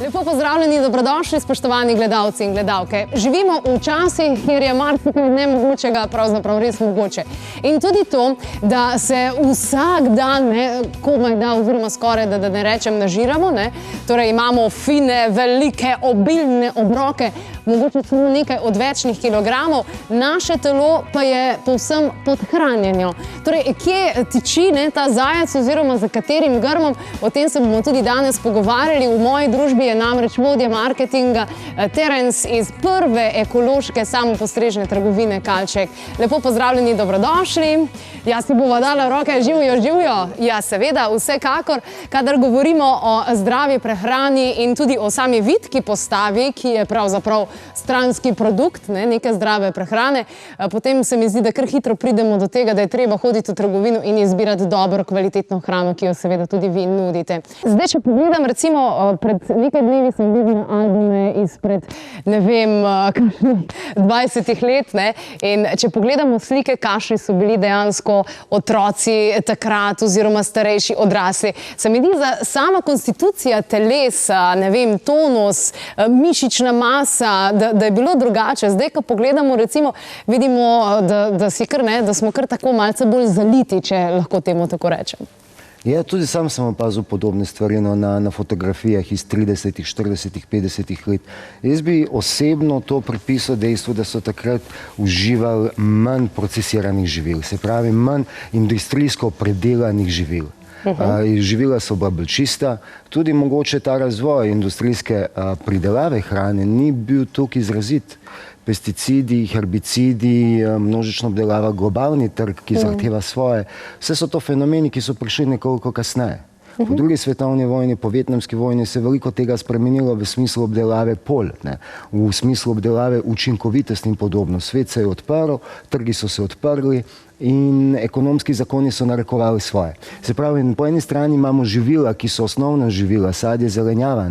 Lepo pozdravljeni, dobrodošli, spoštovani gledalci in gledalke. Živimo v časih, kjer je marsikaj nemogočega pravzaprav res mogoče. In tudi to, da se vsak dan, komaj da, oziroma skoraj, da ne rečem, nažiramo, torej imamo fine, velike, obilne obroke, mogoče samo nekaj odvečnih kilogramov, naše telo pa je povsem podhranjeno. Torej, kje tiči ta zajec oziroma za katerim grmom, o tem se bomo tudi danes pogovarjali. V moji družbi je namreč vodja marketinga Terence iz prve ekološke samopostrežne trgovine Kalček. Lepo pozdravljeni, dobrodošli. Jaz si bova dala roke, živijo. Ja, seveda, vsekakor, kadar govorimo o zdravi prehrani in tudi o sami vitki postavi, ki je pravzaprav stranski produkt neke zdrave prehrane, potem se mi zdi, da kar hitro pridemo do tega, da je treba hoditi v trgovino in izbirati dobro, kvalitetno hrano, ki jo seveda tudi vi nudite. Zdaj, če pogledam, recimo, pred nekaj dnevi sem videla albume izpred, ne vem, 20 let, in če pogledamo slike, kakšni so bili dejansko otroci takrat oziroma starejši odrasli, se mi zdi, da sama konstitucija telesa, ne vem, tonus, mišična masa, da je bilo drugače. Zdaj, ko pogledamo, recimo, vidimo, da smo kar tako malce bolj zaliti, če lahko temu tako rečem. Ja, tudi sam sem opazil podobne stvari na fotografijah iz 30, 40, 50 let. Jaz bi osebno to pripisal dejstvu, da so takrat uživali manj procesiranih živil, se pravi manj industrijsko predelanih živil. Živila so bila bolj čista, tudi mogoče ta razvoj industrijske pridelave hrane ni bil toliko izrazit. Pesticidi, herbicidi, množična obdelava, globalni trg, ki zahteva svoje. Vse so to fenomeni, ki so prišli nekoliko kasneje. Po drugi svetovni vojni, po vietnamski vojni se je veliko tega spremenilo v smislu obdelave polj, v smislu obdelave učinkovitosti in podobno. Svet se je odprl, trgi so se odprli in ekonomski zakoni so narekovali svoje. Se pravi, po eni strani imamo živila, ki so osnovna živila, sadje, zelenjava,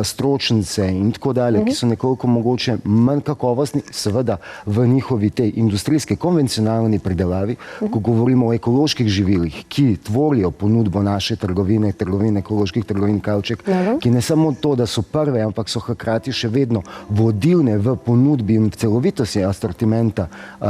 stročnice in tako dalje, ki so nekoliko mogoče manj kakovostni, seveda v njihovi tej industrijske, konvencionalni pridelavi, ko govorimo o ekoloških živilih, ki tvorijo ponudbo naše trgovine ekoloških trgovin Kalček, ki ne samo to, da so prve, ampak so hkrati še vedno vodilne v ponudbi in celovitosti asortimenta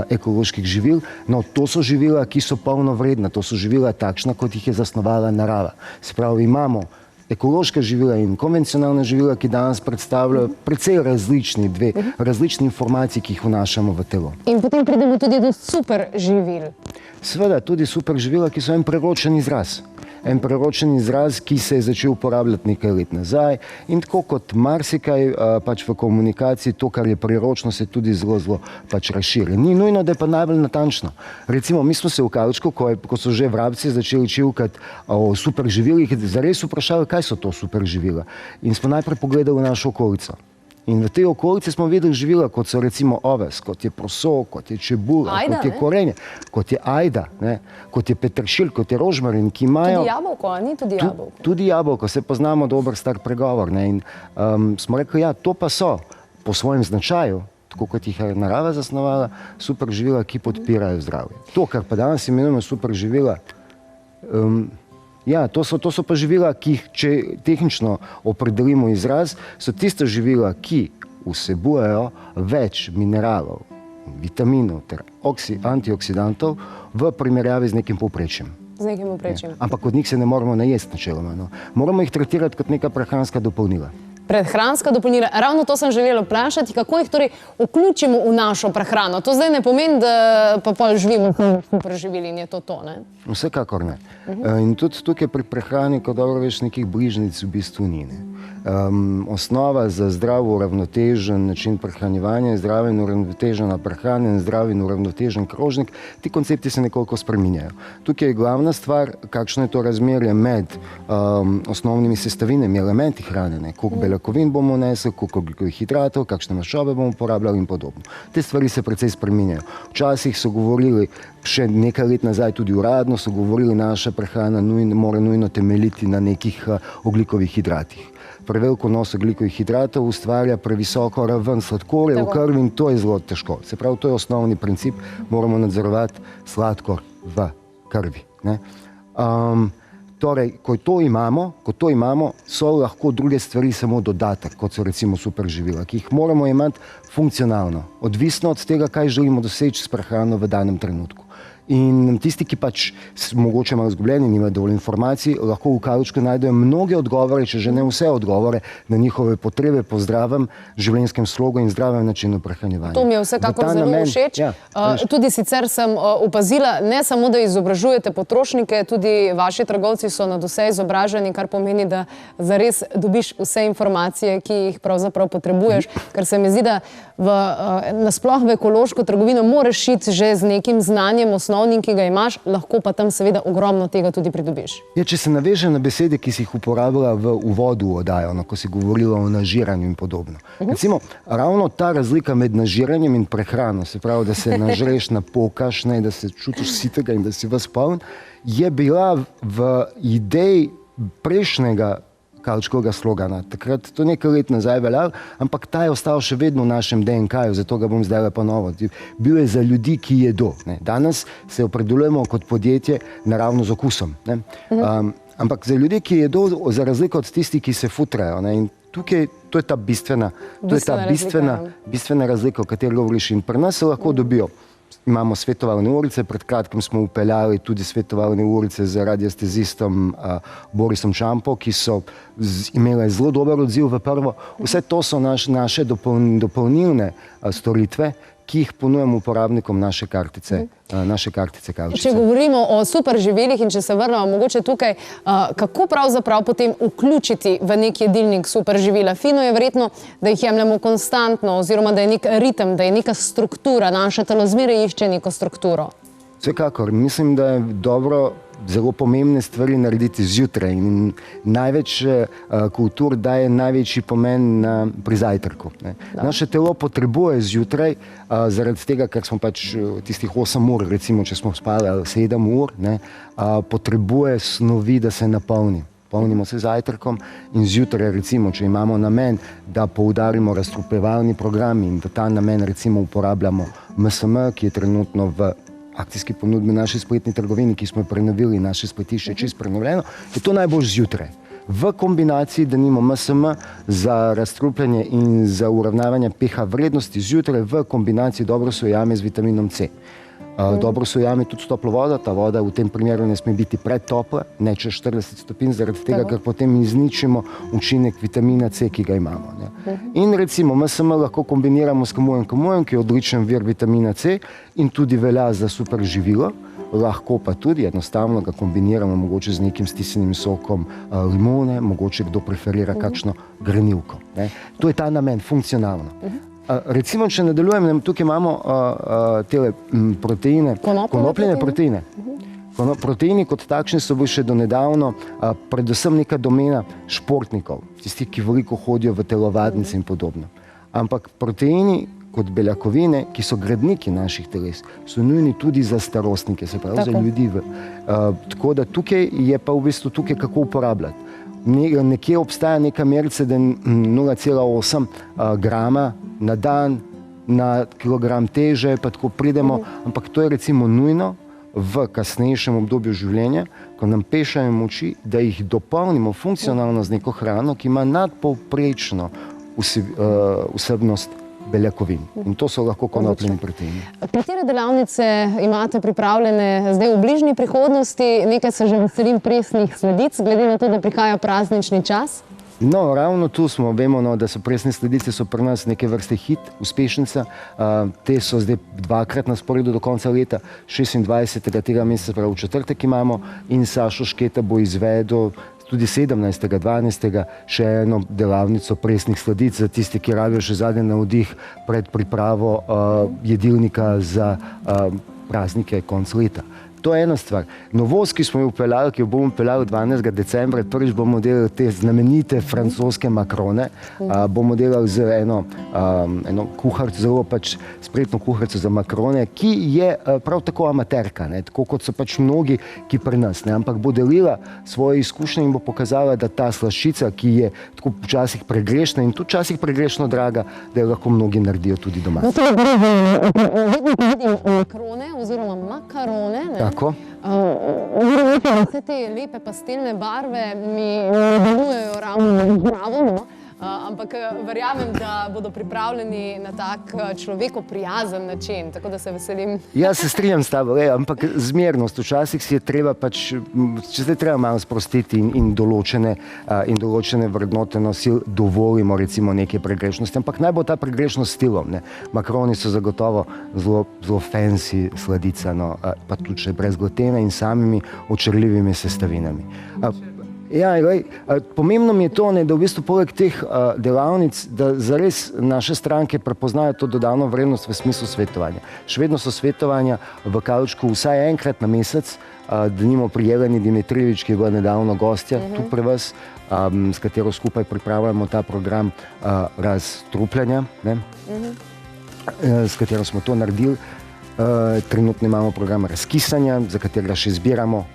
ekoloških živil. No, to so živila, ki so polnovredna, to so živila takšna, kot jih je zasnovala narava. Se pravi, imamo ekološka živila in konvencionalna živila, ki danes predstavljajo precej različni informaciji, ki jih vnašamo v telo. In potem pridemo tudi do super živil. Seveda, tudi super živila, ki so en preročen izraz. En preročen izraz, ki se je začel uporabljati nekaj let nazaj in tako kot marsikaj pač v komunikaciji, to, kar je preročno, se tudi zelo razširi. Ni nujno, da je pa najbolj natančno. Recimo, mi smo se v Kalčku, ko so že vrabci začeli čivkati o super živilih, zares vprašali, kaj so to super živila. In smo najprej pogledali v našo okolico. In v tej okolici smo videli živila, kot so recimo oves, kot je proso, kot je čebula, kot je korenje, kot je ajda, kot je peteršilj, kot je rožmarin, ki imajo... Tudi jabolko, a ni tudi jabolko? Tudi jabolko, se poznamo dober star pregovor. In smo rekli, ja, to pa so po svojem značaju, tako kot jih je narava zasnovala, super živila, ki podpirajo zdravje. To, kar pa danes imenujemo super živila, ja, to so pa živila, ki jih, če tehnično opredelimo izraz, so tiste živila, ki vsebujejo več mineralov, vitaminov ter antioksidantov v primerjavi z nekim povprečjem. Z nekim povprečjem. Ampak od njih se ne moramo najesti načeloma. Moramo jih tretirati kot neka prehranska dopolnila. Prehranska dopolnila. Ravno to sem želela vprašati, kako jih torej vključimo v našo prehrano. To zdaj ne pomeni, da pa pol živimo super živili in je to, ne? Vsekakor ne. In tudi tukaj pri prehrani, ko dobro veš, nekih bližnjic v bistvu ni. Osnova za zdravo uravnotežen način prehranjevanja je zdrava in uravnotežena prehrana in zdrav in uravnotežen krožnik. Ti koncepti se nekoliko spreminjajo. Tukaj je glavna stvar, kakšno je to razmerje med osnovnimi sestavinami, elementi hrane, koliko beljakovin bomo vnesli, koliko hidratov, kakšne maščobe bomo uporabljali in podobno. Te stvari se precej spreminjajo. Včasih so govorili, še nekaj let nazaj tudi uradno, so govorili, naša prehrana mora nujno temeljiti na nekih ogljikovih hidratih. Prevelik vnos ogljikovih hidratov ustvarja previsoko raven sladkorja v krvi in to je zelo težko. Se pravi, to je osnovni princip, moramo nadzorovati sladkor v krvi. Torej, ko to imamo, so lahko druge stvari samo dodatek, kot so recimo superživila, ki jih moramo imeti funkcionalno, odvisno od tega, kaj želimo doseči s prehrano v danem trenutku. In tisti, ki pač mogoče malo izgubljeni, nimajo dovolj informacij, lahko v Kavčku najdejo mnoge odgovore, če že ne vse odgovore na njihove potrebe po zdravem življenjskem slogu in zdravem načinu prehranjevanja. To mi je vsekakor zelo všeč. Tudi sicer sem opazila, ne samo, da izobražujete potrošnike, tudi vaši trgovci so nadvse izobraženi, kar pomeni, da zares dobiš vse informacije, ki jih pravzaprav potrebuješ, ker se mi zdi, da nasploh v ekološko trgovino moraš iti že z nekim znanjem osnovnim, ki ga imaš, lahko pa tam seveda ogromno tega tudi pridobiš. Če se navežem na besede, ki si jih uporabila v uvodu v oddajo, ko si govorila o nažiranju in podobno. Recimo, ravno ta razlika med nažiranjem in prehrano, se pravi, da se nažreš, napokaš, da se čutiš sitega in da si vas poln, je bila v ideji prejšnjega Kavčkovega slogana. Takrat to nekaj let nazaj veljal, ampak ta je ostal še vedno v našem DNK-ju, zato ga bom zdaj ponovil. Bil je za ljudi, ki jedo. Danes se opredeljujemo kot podjetje naravno z okusom. Ampak za ljudi, ki jedo, za razliko od tistih, ki se futrajo. In tukaj, to je ta bistvena razlika, o kateri govoriš. In pri nas se lahko dobijo. Imamo svetovalne urice, pred kratkim smo upeljali tudi svetovalne urice z radiestezistom Borisom Čampo, ki so imele zelo dober odziv v prvo. Vse to so naše dopolnilne storitve, ki jih ponujemo uporabnikom naše kartice Kavčice. Če govorimo o superživilih in če se vrnemo mogoče tukaj, kako pravzaprav potem vključiti v nek jedilnik superživila? Fino je verjetno, da jih jemljemo konstantno oziroma da je nek ritem, da je neka struktura, naše telo zmeraj išče neko strukturo. Vsekakor, mislim, da je dobro zelo pomembne stvari narediti zjutraj in največ kultur daje največji pomen pri zajtrku. Naše telo potrebuje zjutraj, zaradi tega, ker smo pač tistih 8 ur, recimo, če smo spali 7 ur, potrebuje snovi, da se napolni. Polnimo se zajtrkom in zjutraj, recimo, če imamo namen, da poudarimo razstrupevalni program in v ta namen, recimo, uporabljamo MSM, ki je trenutno v akcijski ponudbi naši spletni trgovini, ki smo prenovili naše spletišče čist prenovljeno, je to najbolj zjutraj. V kombinaciji, da nimamo MSM za razstrupljanje in za uravnavanje pH vrednosti zjutraj, v kombinaciji dobro se ujame z vitaminom C. Dobro se ujame tudi s toplo vodo, ta voda v tem primeru ne sme biti pretopla, ne čez 40 stopinj, zaradi tega, ker potem izničimo učinek vitamina C, ki ga imamo. In recimo MSM lahko kombiniramo s kamujem, ki je odličen vir vitamina C in tudi velja za superživilo, lahko pa tudi enostavno ga kombiniramo mogoče z nekim stisnjenim sokom limone, mogoče kdo preferira kakšno grenivko. To je ta namen, funkcionalno. Recimo, če nadaljujem, tukaj imamo tele proteine, konopljene proteine. Proteini kot takšni so bili še do nedavno predvsem neka domena športnikov, tistih, ki veliko hodijo v telovadnice in podobno. Ampak proteini kot beljakovine, ki so gradniki naših teles, so nujni tudi za starostnike, se pravi za ljudi. Tako da tukaj je pa v bistvu tukaj kako uporabljati. Nekje obstaja neka merica, da 0,8 grama na dan, na kilogram teže, pa tako pridemo, ampak to je recimo nujno v kasnejšem obdobju življenja, ko nam pešajo moči, da jih dopolnimo funkcionalno z neko hrano, ki ima nadpovprečno vsebnost beljakovin. In to so lahko konopljeni proteini. Katere delavnice imate pripravljene zdaj v bližnji prihodnosti? Nekaj se že veselim presnih sladic, glede na to, da prihaja praznični čas. No, ravno tu smo, vemo, da so presne sladice so pri nas neke vrste hit, uspešnica. Te so zdaj dvakrat na sporedu do konca leta, 26. tega meseca, prav v četrtek imamo, in Sašo Šketa bo izvedel tudi 17.12. še eno delavnico presnih sladic za tiste, ki rabijo še zadnji navdih pred pripravo jedilnika za praznike konc leta. To je ena stvar. Novost, ki smo jo upeljali, ki jo bomo upeljali 12. decembra, prvič bomo delali te znamenite francoske makrone, bomo delali z eno kuharico, zelo pač spretno kuharico za makrone, ki je prav tako amaterka, tako kot so pač mnogi, ki pri nas, ampak bo delila svoje izkušnje in bo pokazala, da ta slaščica, ki je tako včasih pregrešna in tudi včasih pregrešno draga, da jo lahko mnogi naredijo tudi doma. No, to je vedno vidim makrone oziroma makarone, Vse te lepe pastelne barve mi ne delujejo ravno zdravo, no? Ampak verjamem, da bodo pripravljeni na tak človeku prijazen način, tako da se veselim. Ja, se strinjam s tabo, ampak zmernost. Včasih si je treba če se treba malo sprostiti in določene vrednote nosil dovolimo recimo neke pregrešnosti, ampak naj bo ta pregrešnost stilom, ne. Makaroni so zagotovo zelo fancy sladica, no, pa tudi še brez glutena in samimi očarljivimi sestavinami. Ja, pomembno mi je to, da v bistvu poleg teh delavnic, da zares naše stranke prepoznajo to dodano vrednost v smislu svetovanja. Še vedno so svetovanja v Kavčku vsaj enkrat na mesec, denimo pri Jeleni Dimitrijevič, ki je bila nedavno gostja tu pri vas, s katero skupaj pripravljamo ta program razstrupljanja, s katero smo to naredili. Trenutno imamo program razkisanja, za katerega še zbiramo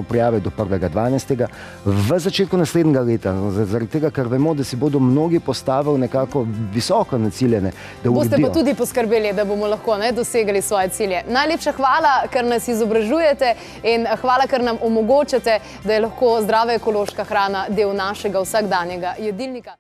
prijave do 1.12. v začetku naslednjega leta, zaradi tega, ker vemo, da si bodo mnogi postavili nekako visoko naciljene, da uredijo. Boste pa tudi poskrbeli, da bomo lahko dosegali svoje cilje. Najlepša hvala, ker nas izobražujete in hvala, ker nam omogočate, da je lahko zdrava ekološka hrana del našega vsakdanjega jedilnika.